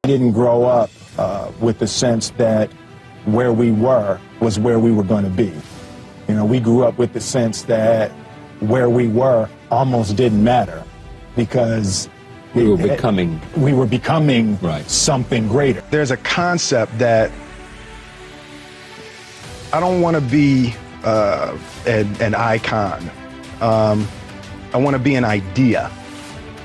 Didn't grow up with the sense that where we were was where we were going to be. You know, we grew up with the sense that where we were almost didn't matter because we were becoming right. Something greater. There's a concept that I don't want to be an icon. I want to be an idea.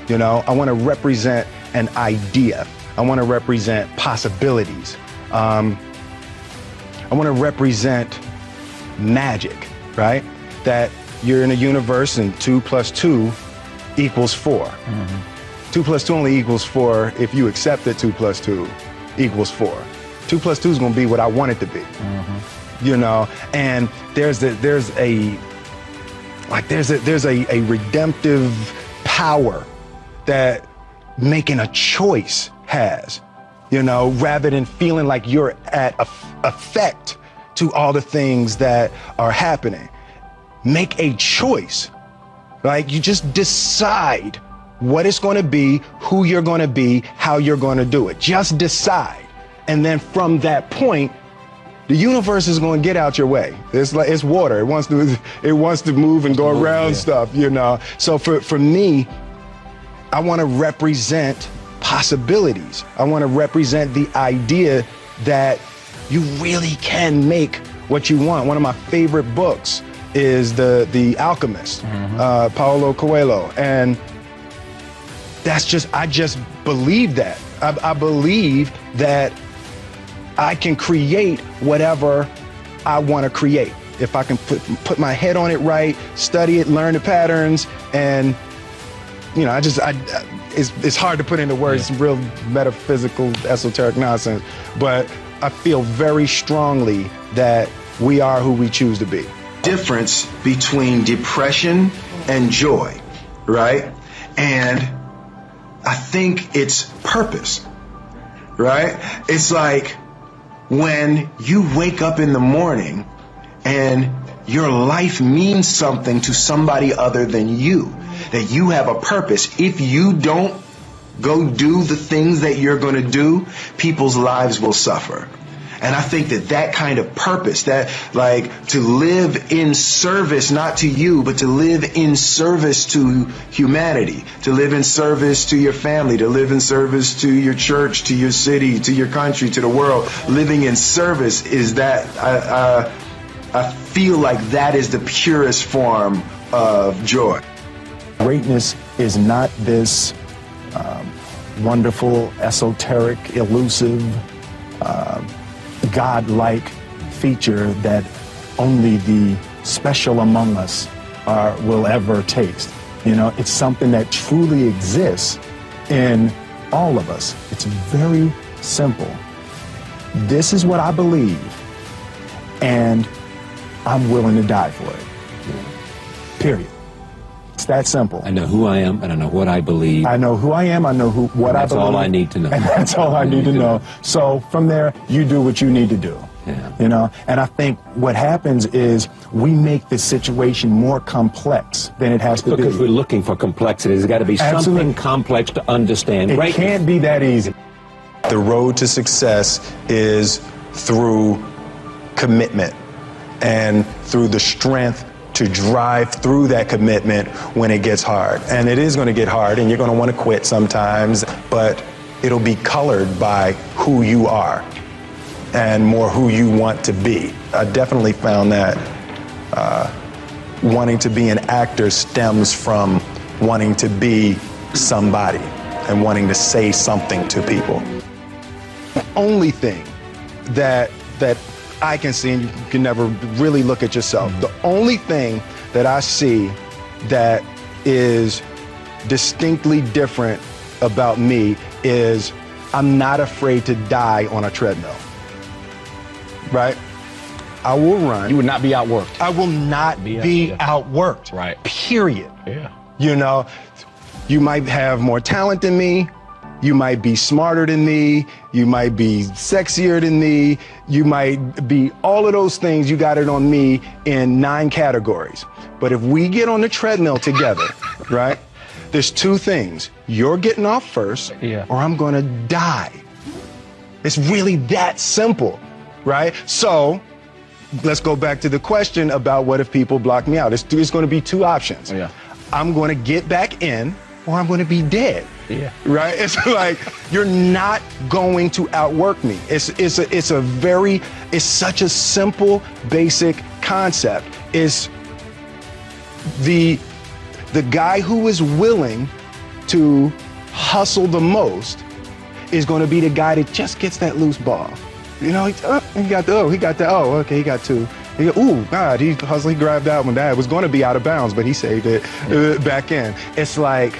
You know, I want to represent an idea. I want to represent possibilities. I want to represent magic, right? That you're in a universe and 2 + 2 equals 4. Mm-hmm. 2 + 2 only equals 4 if you accept that 2 + 2 equals 4. 2 + 2 is going to be what I want it to be. Mm-hmm. You know, and there's a redemptive power that making a choice has, you know, rather than feeling like you're at effect to all the things that are happening. Make a choice, like you just decide what it's going to be, who you're going to be, how you're going to do it. Just decide. And then from that point, the universe is going to get out your way. It's like, it's water. It wants to move and go around stuff, you know. So for me, I want to represent possibilities. I want to represent the idea that you really can make what you want. One of my favorite books is The Alchemist, mm-hmm. Paulo Coelho. And I just believe that. I believe that I can create whatever I want to create. If I can put my head on it right, study it, learn the patterns, and you know, it's hard to put into words, some real metaphysical, esoteric nonsense, but I feel very strongly that we are who we choose to be. Difference between depression and joy, right? And I think it's purpose, right? It's like when you wake up in the morning and your life means something to somebody other than you, that you have a purpose. If you don't go do the things that you're going to do, people's lives will suffer. And I think that kind of purpose, that like to live in service, not to you, but to live in service to humanity, to live in service to your family, to live in service to your church, to your city, to your country, to the world. Living in service is that, I feel like that is the purest form of joy. Greatness is not this wonderful, esoteric, elusive, God-like feature that only the special among us will ever taste. You know, it's something that truly exists in all of us. It's very simple. This is what I believe, and I'm willing to die for it. Period. It's that simple. I know who I am, and I know what I believe. I know who I am, I know what I believe. That's all I need to know. And that's all I need to know. So from there, you do what you need to do. Yeah. You know, and I think what happens is we make the situation more complex than it has to be. Because we're looking for complexity. There's got to be something complex to understand. It can't be that easy. The road to success is through commitment and through the strength to drive through that commitment when it gets hard. And it is going to get hard, and you're going to want to quit sometimes, but it'll be colored by who you are and more who you want to be. I definitely found that wanting to be an actor stems from wanting to be somebody and wanting to say something to people. The only thing that I can see, and you can never really look at yourself, the only thing that I see that is distinctly different about me is I'm not afraid to die on a treadmill, right? I will run. You would not be outworked. I will not be outworked, right? Period. Yeah. You know, you might have more talent than me. You might be smarter than me. You might be sexier than me. You might be all of those things. You got it on me in 9 categories. But if we get on the treadmill together, right, there's 2 things. You're getting off first, or I'm going to die It's really that simple, right? So let's go back to the question about what if people block me out. It's going to be two options. Oh, yeah. I'm going to get back in, or I'm going to be dead. Yeah. Right? It's like, you're not going to outwork me. It's such a simple, basic concept. It's the guy who is willing to hustle the most is going to be the guy that just gets that loose ball. You know, he got two. Ooh, God, he hustled, he grabbed that one. That was going to be out of bounds, but he saved it back in. It's like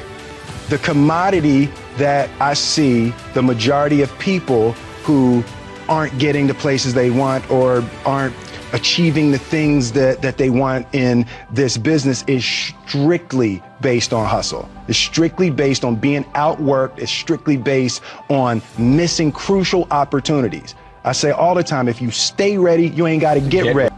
the commodity that I see the majority of people who aren't getting the places they want or aren't achieving the things that they want in this business is strictly based on hustle. It's strictly based on being outworked. It's strictly based on missing crucial opportunities. I say all the time, if you stay ready, you ain't got to get ready.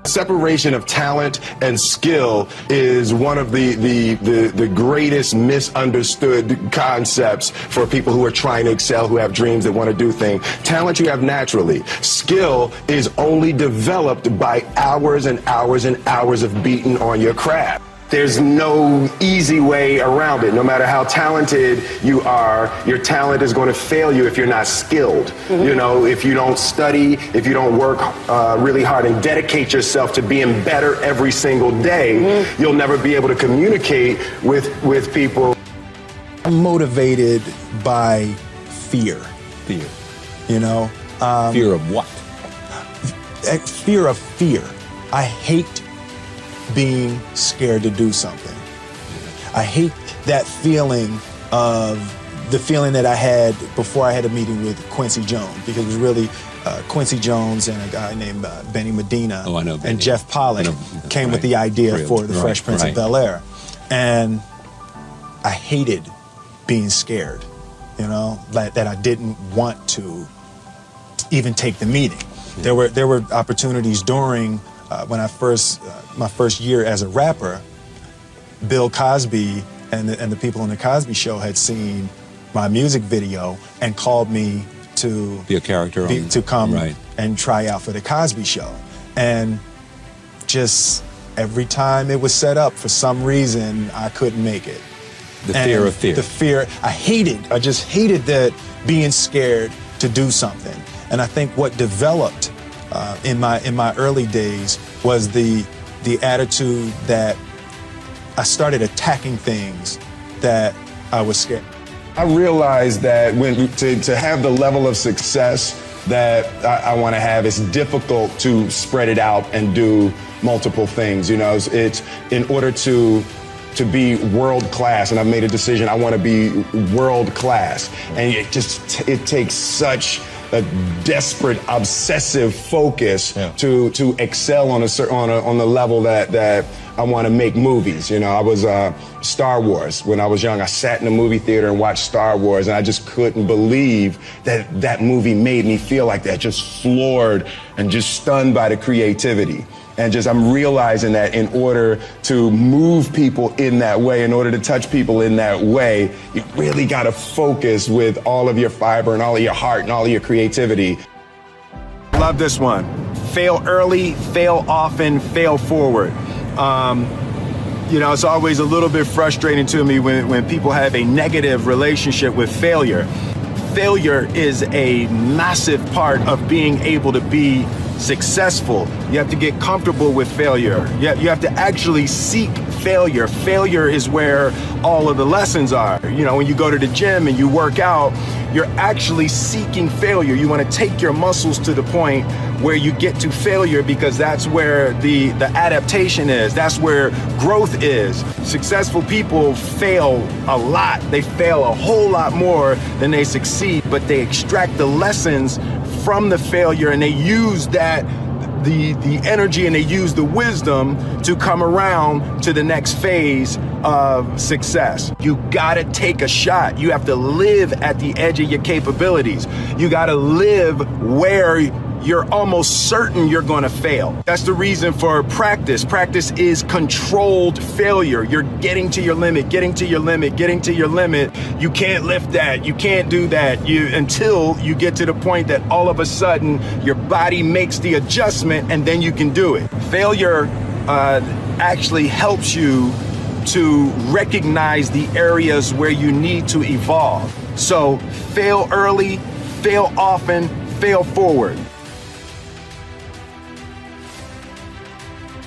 Separation of talent and skill is one of the greatest misunderstood concepts for people who are trying to excel, who have dreams that want to do things. Talent you have naturally. Skill is only developed by hours and hours and hours of beating on your craft. There's no easy way around it. No matter how talented you are, your talent is going to fail you if you're not skilled. You know, if you don't study, if you don't work really hard and dedicate yourself to being better every single day, you'll never be able to communicate with people. I'm motivated by fear. Fear. You know? Fear of what? Fear of fear. I hate being scared to do something. I hate that feeling of the feeling that I had before I had a meeting with Quincy Jones, because it was really Quincy Jones and a guy named Benny Medina and Jeff Pollock came with the idea for the Fresh Prince of Bel-Air. And I hated being scared, you know, that I didn't want to even take the meeting. There were opportunities during when I my first year as a rapper. Bill Cosby and the people on the Cosby Show had seen my music video and called me to be a character to come and try out for the Cosby Show. And just every time it was set up, for some reason I couldn't make it. The fear of fear. The fear. I just hated that, being scared to do something. And I think what developed in my early days was the attitude that I started attacking things that I was scared. I realized that to have the level of success that I want to have, it's difficult to spread it out and do multiple things. You know, it's in order to be world class, and I've made a decision, I want to be world class. And it takes such a desperate, obsessive focus to excel on the level that I want to make movies. You know, I was Star Wars when I was young. I sat in a movie theater and watched Star Wars, and I just couldn't believe that movie made me feel like that, just floored and just stunned by the creativity. And I'm realizing that in order to move people in that way, in order to touch people in that way, you really got to focus with all of your fiber and all of your heart and all of your creativity. Love this one. Fail early, fail often, fail forward. You know, it's always a little bit frustrating to me when people have a negative relationship with failure. Failure is a massive part of being able to be successful. You have to get comfortable with failure. You have to actually seek failure. Failure is where all of the lessons are. You know, when you go to the gym and you work out, you're actually seeking failure. You want to take your muscles to the point where you get to failure, because that's where the adaptation is. That's where growth is. Successful people fail a lot. They fail a whole lot more than they succeed, but they extract the lessons from the failure, and they use that, the energy, and they use the wisdom to come around to the next phase of success. You gotta take a shot. You have to live at the edge of your capabilities. You gotta live where you're almost certain you're going to fail. That's the reason for practice. Practice is controlled failure. You're getting to your limit, getting to your limit, getting to your limit. You can't lift that. You can't do that until you get to the point that all of a sudden your body makes the adjustment and then you can do it. Failure actually helps you to recognize the areas where you need to evolve. So fail early, fail often, fail forward.